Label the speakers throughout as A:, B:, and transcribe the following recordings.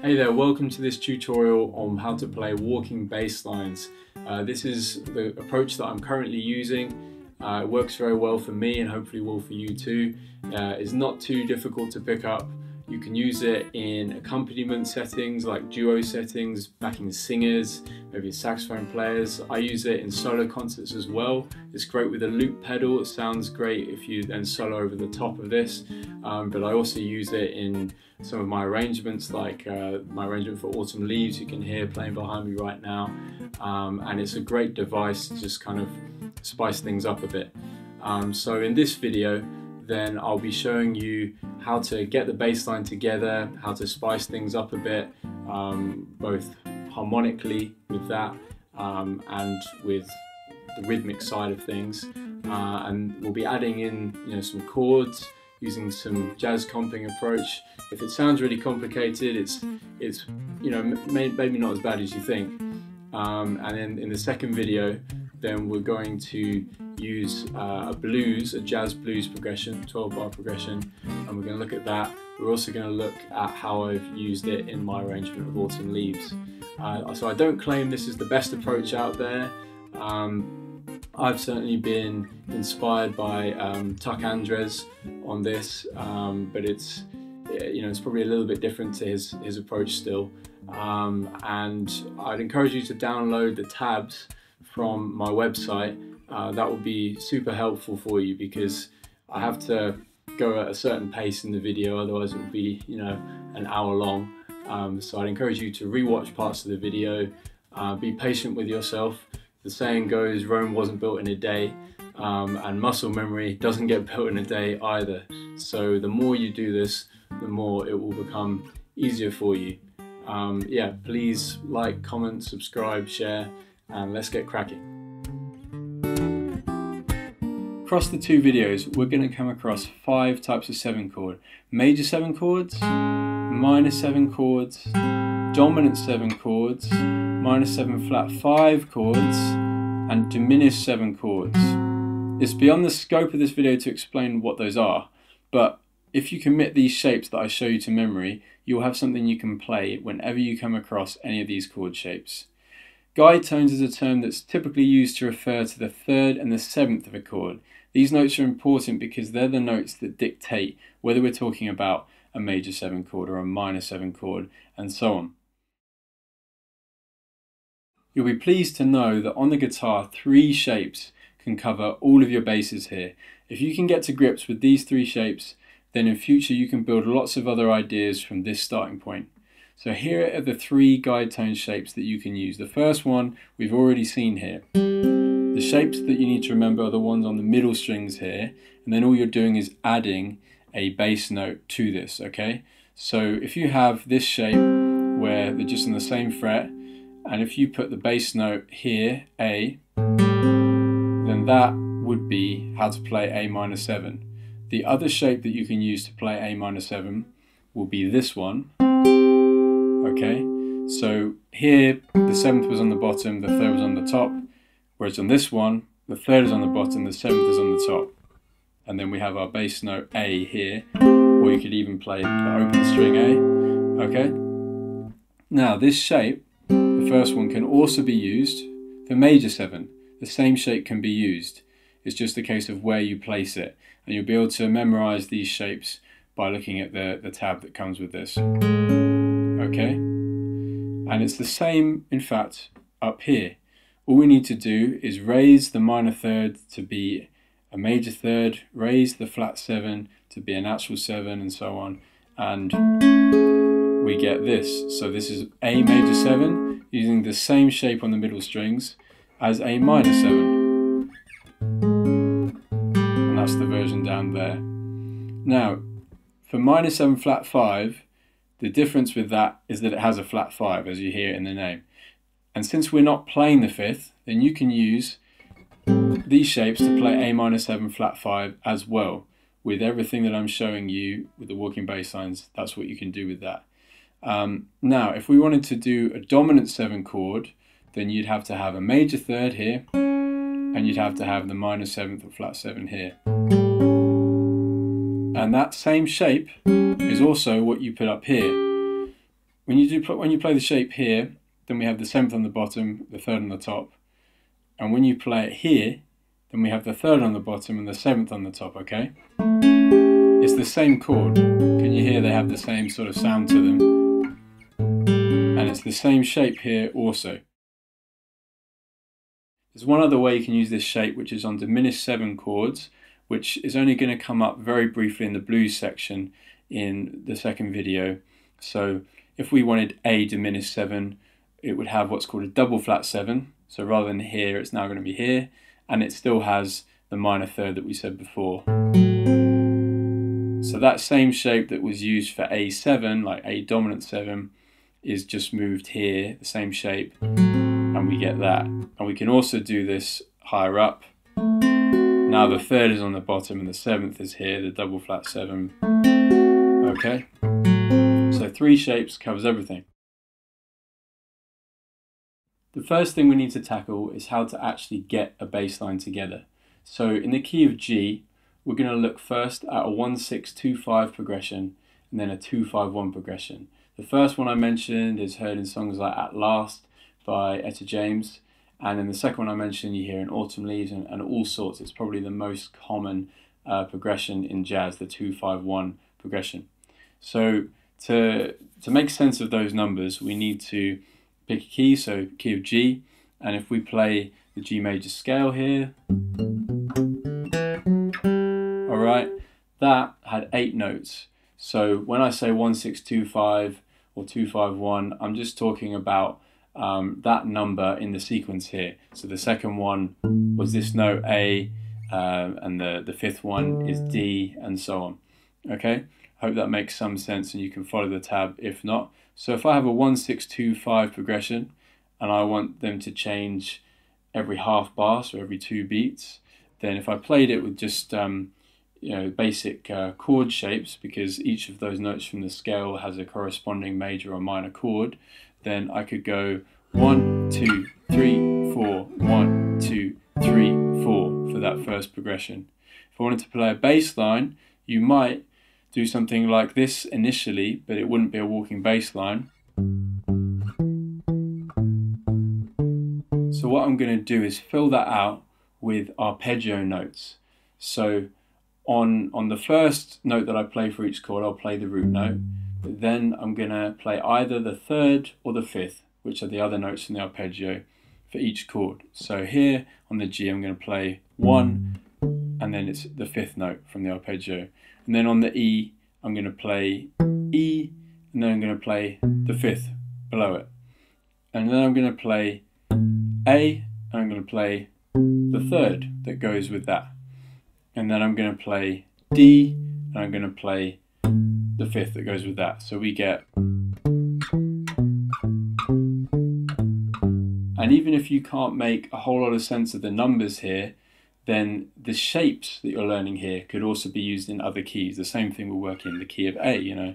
A: Hey there, welcome to this tutorial on how to play walking bass lines. This is the approach that I'm currently using. It works very well for me and hopefully will for you too. It's not too difficult to pick up. You can use it in accompaniment settings like duo settings, backing singers, maybe saxophone players. I use it in solo concerts as well. It's great with a loop pedal. It sounds great if you then solo over the top of this. But I also use it in some of my arrangements, like my arrangement for Autumn Leaves you can hear playing behind me right now. And it's a great device to just kind of spice things up a bit. So in this video, then I'll be showing you how to get the bass line together, how to spice things up a bit, both harmonically with that and with the rhythmic side of things. And we'll be adding in some chords, using some jazz comping approach. If it sounds really complicated, it's maybe not as bad as you think. And then in the second video, then we're going to use a jazz blues progression, 12-bar progression, and we're going to look at that. We're also going to look at how I've used it in my arrangement of Autumn Leaves. So I don't claim this is the best approach out there. I've certainly been inspired by Tuck Andres on this, but it's probably a little bit different to his approach still. And I'd encourage you to download the tabs from my website. That will be super helpful for you, because I have to go at a certain pace in the video, otherwise it would be an hour long. So I'd encourage you to rewatch parts of the video. Be patient with yourself. The saying goes, Rome wasn't built in a day, and muscle memory doesn't get built in a day either. So the more you do this, the more it will become easier for you. Yeah, please like, comment, subscribe, share, and let's get cracking. Across the two videos, we're going to come across 5 types of 7 chord. Major 7 chords, minor 7 chords, dominant 7 chords, minor 7 flat 5 chords, and diminished 7 chords. It's beyond the scope of this video to explain what those are, but if you commit these shapes that I show you to memory, you'll have something you can play whenever you come across any of these chord shapes. Guide tones is a term that's typically used to refer to the 3rd and the 7th of a chord. These notes are important because they're the notes that dictate whether we're talking about a major 7 chord or a minor 7 chord, and so on. You'll be pleased to know that on the guitar, 3 shapes can cover all of your bases here. If you can get to grips with these 3 shapes, then in future you can build lots of other ideas from this starting point. So here are the 3 guide tone shapes that you can use. The first one we've already seen here. The shapes that you need to remember are the ones on the middle strings here, and then all you're doing is adding a bass note to this, okay? So if you have this shape where they're just on the same fret, and if you put the bass note here, A, then that would be how to play A minor 7. The other shape that you can use to play A minor 7 will be this one. Okay, so here the 7th was on the bottom, the 3rd was on the top, whereas on this one, the 3rd is on the bottom, the 7th is on the top. And then we have our bass note A here, or you could even play the open string A. Okay, now this shape, the first one, can also be used for major 7. The same shape can be used. It's just a case of where you place it, and you'll be able to memorize these shapes by looking at the tab that comes with this. Okay, and it's the same in fact up here. All we need to do is raise the minor 3rd to be a major 3rd, raise the flat 7 to be a natural 7, and so on, and we get this. So this is A major 7 using the same shape on the middle strings as A minor 7, and that's the version down there. Now for minor 7 flat 5, the difference with that is that it has a flat 5, as you hear in the name. And since we're not playing the 5th, then you can use these shapes to play A minor 7 flat 5 as well. With everything that I'm showing you with the walking bass lines, that's what you can do with that. Now, if we wanted to do a dominant 7 chord, then you'd have to have a major 3rd here, and you'd have to have the minor 7th or flat 7 here. And that same shape is also what you put up here. when you play the shape here, then we have the 7th on the bottom, the 3rd on the top. And when you play it here, then we have the 3rd on the bottom and the 7th on the top, okay? It's the same chord. Can you hear they have the same sort of sound to them? And it's the same shape here also. There's one other way you can use this shape, which is on diminished 7 chords, which is only going to come up very briefly in the blues section in the second video. So if we wanted a diminished 7, it would have what's called a double flat 7. So rather than here, it's now going to be here, and it still has the minor 3rd that we said before. So that same shape that was used for A7, like A dominant 7, is just moved here, the same shape, and we get that. And we can also do this higher up. Now the 3rd is on the bottom and the 7th is here, the double flat 7. Okay, so 3 shapes covers everything. The first thing we need to tackle is how to actually get a bass line together. So in the key of G, we're going to look first at a 1-6-2-5 progression and then a 2-5-1 progression. The first one I mentioned is heard in songs like At Last by Etta James, and then the second one I mentioned you hear in Autumn Leaves and All Sorts. It's probably the most common progression in jazz, the 2-5-1 progression. So to make sense of those numbers, we need to pick a key, so key of G, and if we play the G major scale here, alright, that had 8 notes. So when I say 1-6-2-5 or 2-5-1, I'm just talking about that number in the sequence here. So the second one was this note A, and the 5th one is D, and so on. Okay, hope that makes some sense and you can follow the tab if not. So if I have a 1-6-2-5 progression and I want them to change every half bar, so every 2 beats, then if I played it with just basic chord shapes, because each of those notes from the scale has a corresponding major or minor chord, then I could go 1, 2, 3, 4, 1, 2, 3, 4 for that first progression. If I wanted to play a bass line, you might do something like this initially, but it wouldn't be a walking bass line. So what I'm going to do is fill that out with arpeggio notes. So on the first note that I play for each chord, I'll play the root note, but then I'm going to play either the 3rd or the 5th, which are the other notes in the arpeggio for each chord. So here on the G, I'm going to play 1, and then it's the 5th note from the arpeggio. And then on the E, I'm going to play E, and then I'm going to play the 5th below it. And then I'm going to play A, and I'm going to play the 3rd that goes with that. And then I'm going to play D, and I'm going to play the 5th that goes with that. So we get... And even if you can't make a whole lot of sense of the numbers here, then the shapes that you're learning here could also be used in other keys. The same thing will work in the key of A, you know.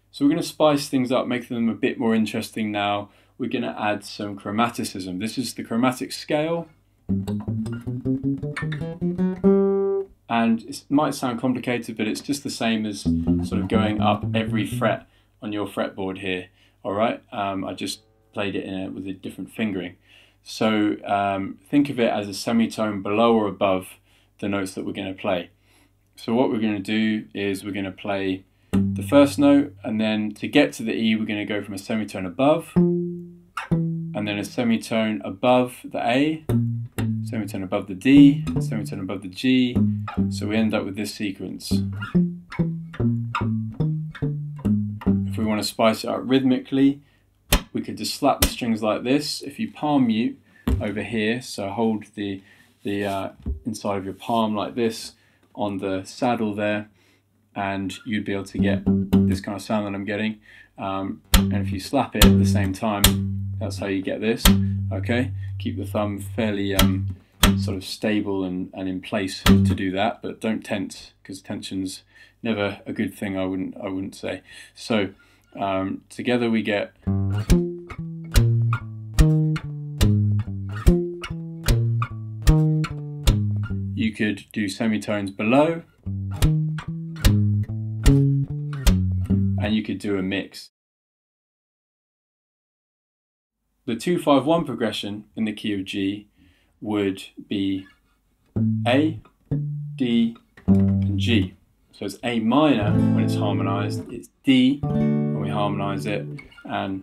A: So we're going to spice things up, make them a bit more interesting now. We're going to add some chromaticism. This is the chromatic scale. And it might sound complicated, but it's just the same as sort of going up every fret on your fretboard here. All right, I just played it with a different fingering. So think of it as a semitone below or above the notes that we're going to play. So what we're going to do is we're going to play the first note, and then to get to the E, we're going to go from a semitone above, and then a semitone above the A, semitone above the D, semitone above the G. So we end up with this sequence. If we want to spice it up rhythmically, we could just slap the strings like this. If you palm mute over here, so hold the inside of your palm like this on the saddle there, and you'd be able to get this kind of sound that I'm getting. And if you slap it at the same time, that's how you get this. Okay, keep the thumb fairly sort of stable and in place to do that, but don't tense, because tension's never a good thing. I wouldn't say. So together we get. You could do semitones below, and you could do a mix. The 2-5-1 progression in the key of G would be A, D, and G. So it's A minor when it's harmonized, it's D when we harmonize it, and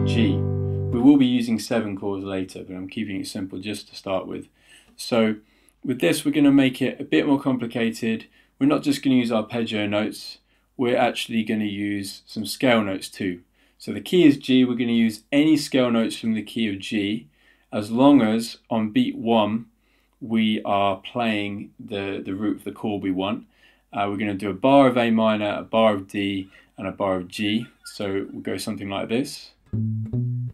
A: G. We will be using 7 chords later, but I'm keeping it simple just to start with. So with this, we're going to make it a bit more complicated. We're not just going to use arpeggio notes, we're actually going to use some scale notes too. So the key is G, we're going to use any scale notes from the key of G, as long as on beat 1 we are playing the root of the chord we want. We're going to do a bar of A minor, a bar of D, and a bar of G. So we'll go something like this. And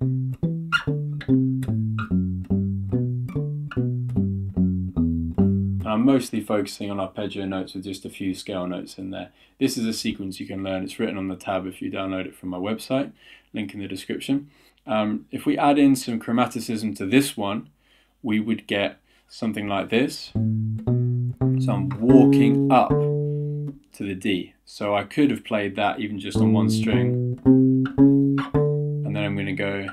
A: I'm mostly focusing on arpeggio notes with just a few scale notes in there. This is a sequence you can learn. It's written on the tab if you download it from my website, link in the description. If we add in some chromaticism to this one, we would get something like this. So I'm walking up to the D. So I could have played that even just on one string. And then I'm going to go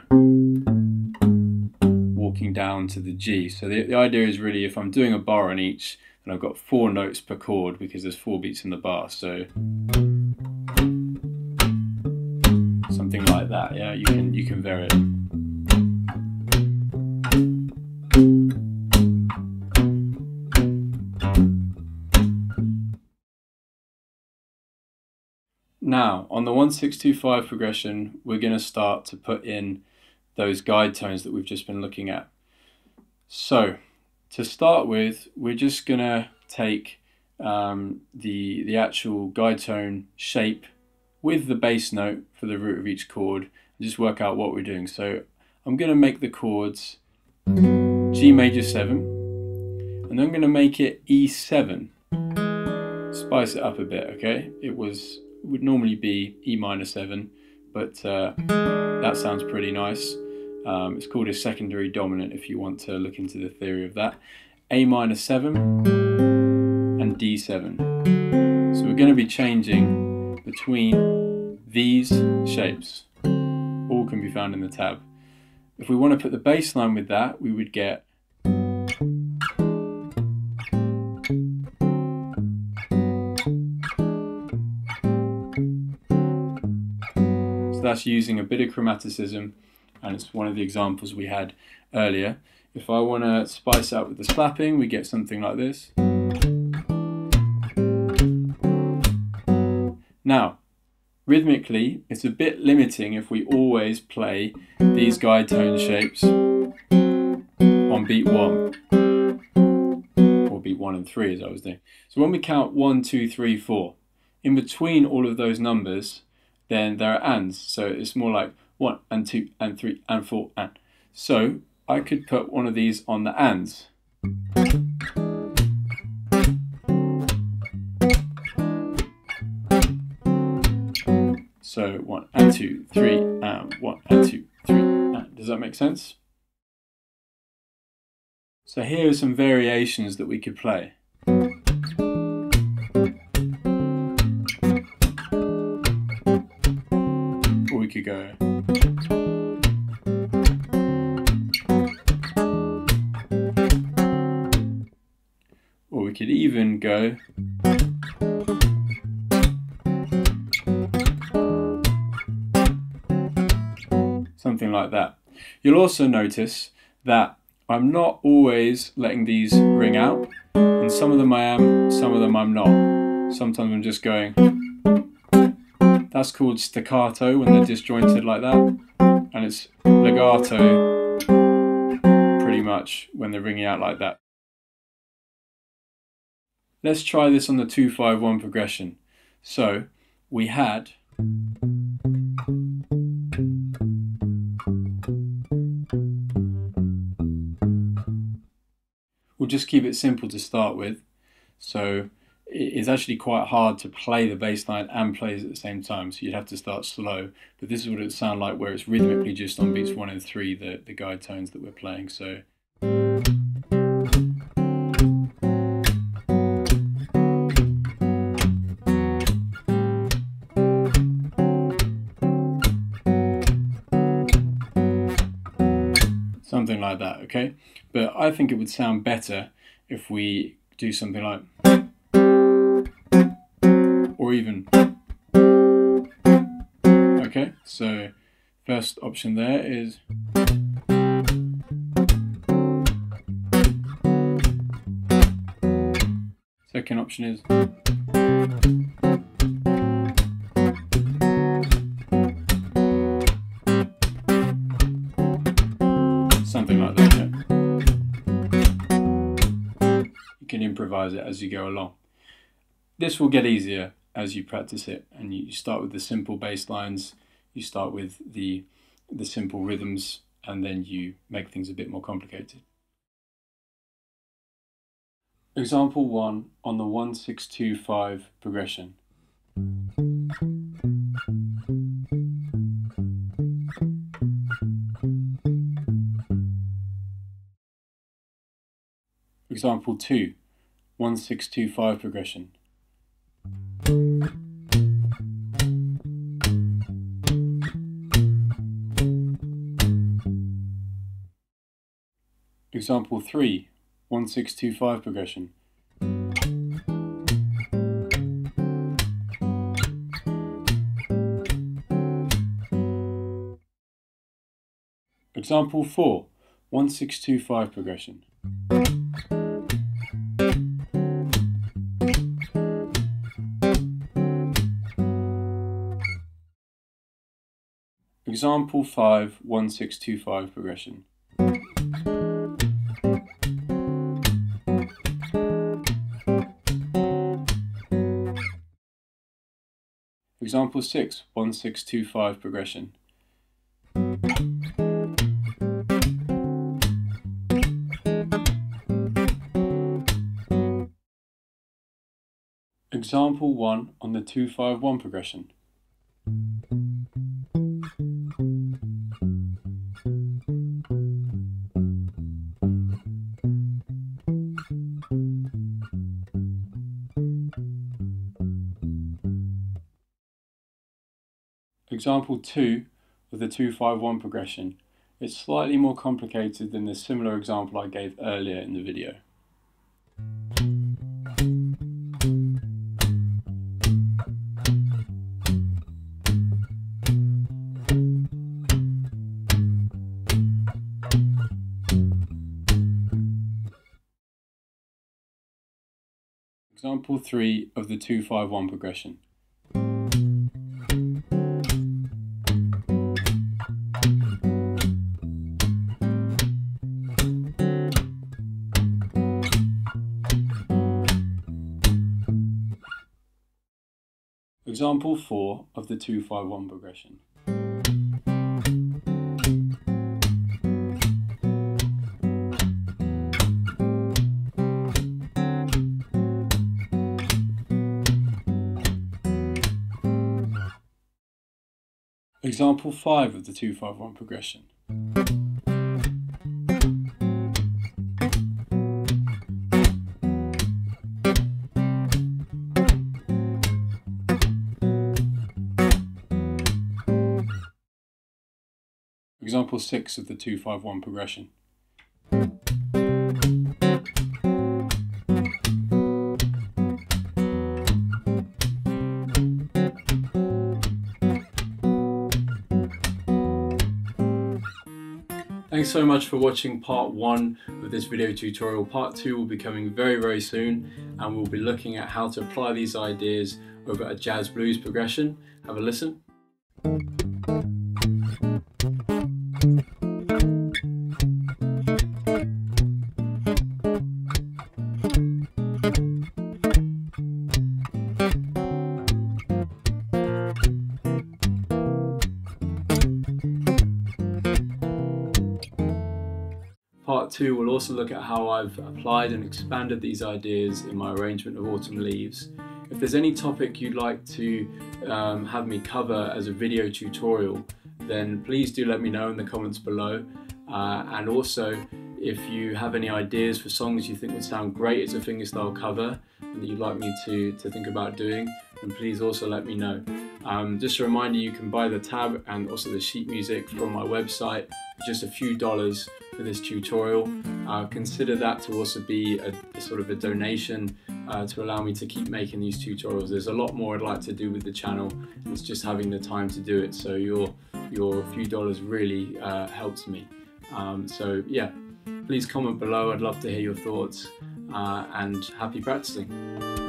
A: walking down to the G. So the idea is really, if I'm doing a bar on each, then I've got 4 notes per chord because there's 4 beats in the bar. So something like that. Yeah, you can vary it. Now, on the 1-6-2-5 progression, we're going to start to put in those guide tones that we've just been looking at. So, to start with, we're just going to take the actual guide tone shape with the bass note for the root of each chord and just work out what we're doing. So, I'm going to make the chords G major 7, and I'm going to make it E7. Spice it up a bit, okay? It would normally be E minor 7, but that sounds pretty nice. It's called a secondary dominant if you want to look into the theory of that. A minor 7 and D7. So we're going to be changing between these shapes. All can be found in the tab. If we want to put the bass line with that, we would get that's using a bit of chromaticism, and it's one of the examples we had earlier. If I want to spice out with the slapping, we get something like this. Now, rhythmically, it's a bit limiting if we always play these guide tone shapes on beat 1, or beat 1 and 3 as I was doing. So when we count 1, 2, 3, 4, in between all of those numbers, then there are ands, so it's more like 1 and 2 and 3 and 4 and. So I could put one of these on the ands. So 1 and 2, 3 and 1 and 2, 3 and. Does that make sense? So here are some variations that we could play. We could go or we could even go something like that. You'll also notice that I'm not always letting these ring out, and some of them I am, some of them I'm not. Sometimes I'm just going. That's called staccato when they're disjointed like that, and it's legato pretty much when they're ringing out like that. Let's try this on the 2-5-1 progression. So we had we'll just keep it simple to start with. So it's actually quite hard to play the bass line and play it at the same time, so you'd have to start slow. But this is what it would sound like, where it's rhythmically just on beats 1 and 3, the guide tones that we're playing. So like that, okay? But I think it would sound better if we do something like, or even, okay? So first option there is, second option is, something like that, yeah? You can improvise it as you go along. This will get easier as you practice it, and you start with the simple bass lines, you start with the simple rhythms, and then you make things a bit more complicated. Example 1 on the 1-6-2-5 progression. Example 2, 1-6-2-5 progression. Example 3, 1-6-2-5 progression. Example 4, 1-6-2-5 progression. Example 5, 1-6-2-5 progression. Example 6, 1-6-2-5 progression. Example 1 on the 2-5-1 progression. Example 2 of the 2-5-1 progression. It's slightly more complicated than the similar example I gave earlier in the video. Example 3 of the 2-5-1 progression. Example 4 of the 2-5-1 progression. Example 5 of the 2-5-1 progression. Example 6 of the 2-5-1 progression. Thanks so much for watching part 1 of this video tutorial. Part 2 will be coming very, very soon, and we'll be looking at how to apply these ideas over a jazz blues progression. Have a listen. Part 2 will also look at how I've applied and expanded these ideas in my arrangement of Autumn Leaves. If there's any topic you'd like to have me cover as a video tutorial, then please do let me know in the comments below. And also, if you have any ideas for songs you think would sound great as a fingerstyle cover and that you'd like me to think about doing, then please also let me know. Just a reminder, you can buy the tab and also the sheet music from my website for just a few dollars for this tutorial. Consider that to also be a sort of a donation to allow me to keep making these tutorials. There's a lot more I'd like to do with the channel. It's just having the time to do it. So your few dollars really helps me. So yeah, please comment below. I'd love to hear your thoughts, and happy practicing.